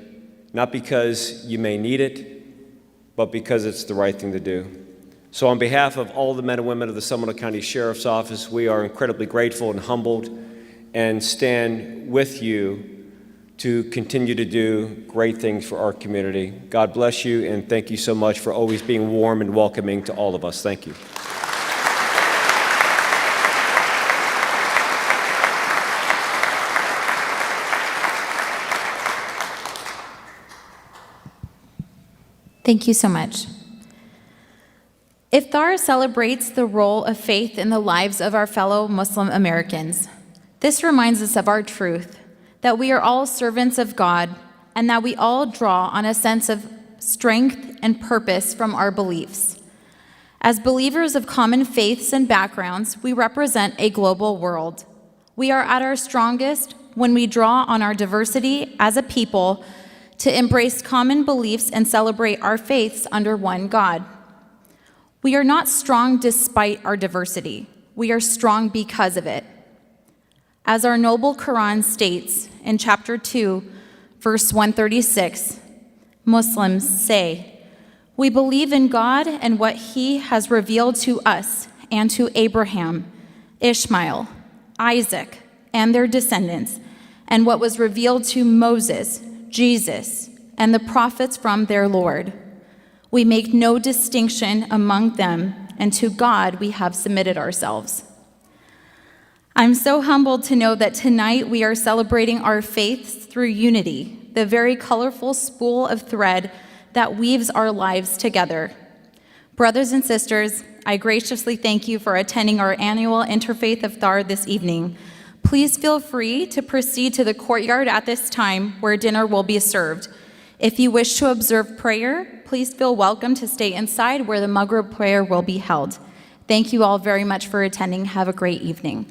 not because you may need it, but because it's the right thing to do. So on behalf of all the men and women of the Seminole County Sheriff's Office, we are incredibly grateful and humbled and stand with you to continue to do great things for our community. God bless you, and thank you so much for always being warm and welcoming to all of us. Thank you. Thank you so much. Iftar celebrates the role of faith in the lives of our fellow Muslim Americans. This reminds us of our truth, that we are all servants of God, and that we all draw on a sense of strength and purpose from our beliefs. As believers of common faiths and backgrounds, we represent a global world. We are at our strongest when we draw on our diversity as a people to embrace common beliefs and celebrate our faiths under one God. We are not strong despite our diversity. We are strong because of it. As our noble Quran states in chapter 2, verse 136, Muslims say, "We believe in God and what He has revealed to us and to Abraham, Ishmael, Isaac, and their descendants, and what was revealed to Moses, Jesus, and the prophets from their Lord. We make no distinction among them, and to God we have submitted ourselves." I'm so humbled to know that tonight we are celebrating our faiths through unity, the very colorful spool of thread that weaves our lives together. Brothers and sisters, I graciously thank you for attending our annual Interfaith Iftar this evening. Please feel free to proceed to the courtyard at this time where dinner will be served. If you wish to observe prayer, please feel welcome to stay inside where the Maghrib prayer will be held. Thank you all very much for attending. Have a great evening.